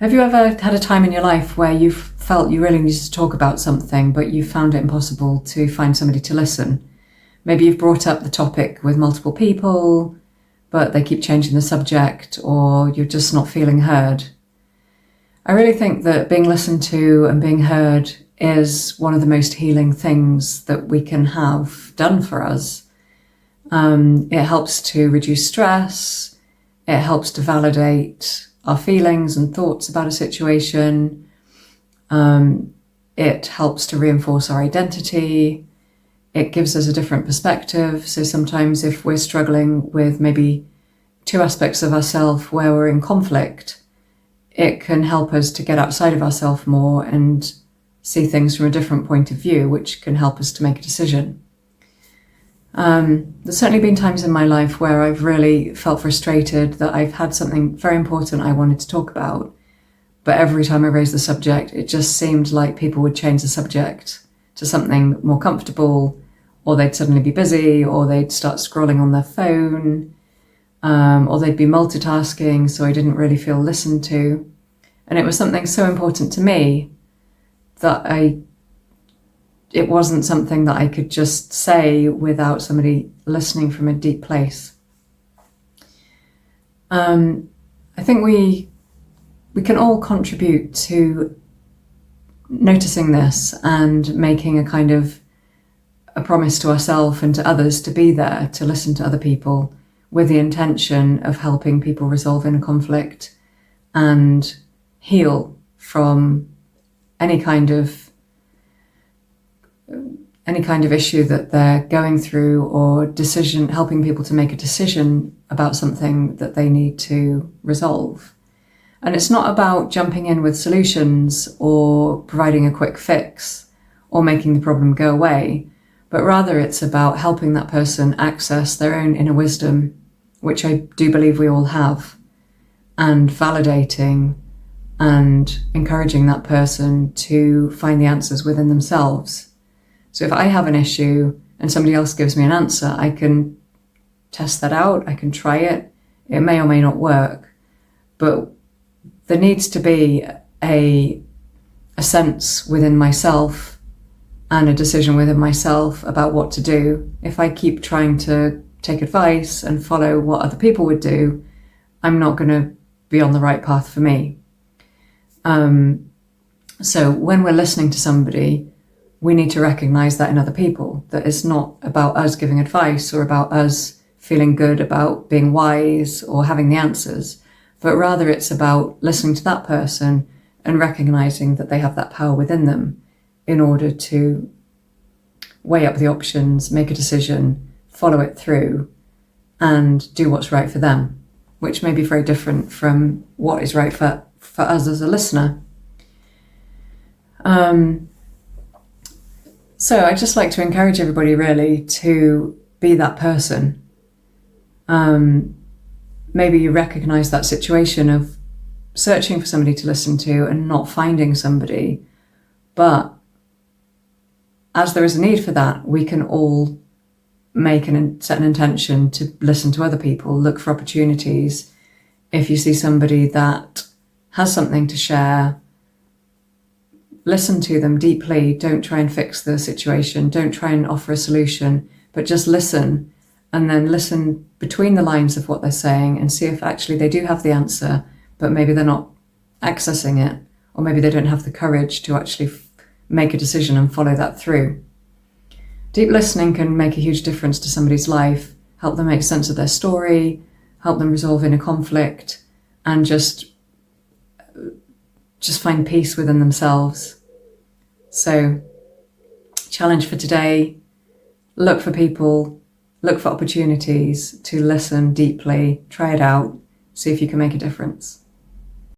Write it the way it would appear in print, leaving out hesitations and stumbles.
Have you ever had a time in your life where you felt you really needed to talk about something, but you found it impossible to find somebody to listen? Maybe you've brought up the topic with multiple people, but they keep changing the subject, or you're just not feeling heard. I really think that being listened to and being heard is one of the most healing things that we can have done for us. It helps to reduce stress. It helps to validate our feelings and thoughts about a situation. It helps to reinforce our identity. It gives us a different perspective. So sometimes if we're struggling with maybe two aspects of ourselves where we're in conflict, it can help us to get outside of ourselves more and see things from a different point of view, which can help us to make a decision. There's certainly been times in my life where I've really felt frustrated that I've had something very important I wanted to talk about, but every time I raised the subject, it just seemed like people would change the subject to something more comfortable, or they'd suddenly be busy, or they'd start scrolling on their phone, or they'd be multitasking, so I didn't really feel listened to. And it was something so important to me that it wasn't something that I could just say without somebody listening from a deep place. I think we can all contribute to noticing this and making a kind of a promise to ourselves and to others to be there, to listen to other people with the intention of helping people resolve inner conflict and heal from any kind of issue that they're going through, or helping people to make a decision about something that they need to resolve. And it's not about jumping in with solutions or providing a quick fix or making the problem go away, but rather it's about helping that person access their own inner wisdom, which I do believe we all have, and validating and encouraging that person to find the answers within themselves. So if I have an issue and somebody else gives me an answer, I can test that out, I can try it. It may or may not work, but there needs to be a sense within myself and a decision within myself about what to do. If I keep trying to take advice and follow what other people would do, I'm not going to be on the right path for me. So when we're listening to somebody, we need to recognize that in other people, that it's not about us giving advice or about us feeling good about being wise or having the answers, but rather it's about listening to that person and recognizing that they have that power within them in order to weigh up the options, make a decision, follow it through, and do what's right for them, which may be very different from what is right for us as a listener. So I'd just like to encourage everybody really to be that person. Maybe you recognize that situation of searching for somebody to listen to and not finding somebody, but as there is a need for that, we can all set an intention to listen to other people, look for opportunities. If you see somebody that has something to share, listen to them deeply. Don't try and fix the situation. Don't try and offer a solution, but just listen, and then listen between the lines of what they're saying and see if actually they do have the answer, but maybe they're not accessing it, or maybe they don't have the courage to actually make a decision and follow that through. Deep listening can make a huge difference to somebody's life, help them make sense of their story, help them resolve inner conflict, and just find peace within themselves. So, challenge for today, look for people, look for opportunities to listen deeply, try it out, see if you can make a difference.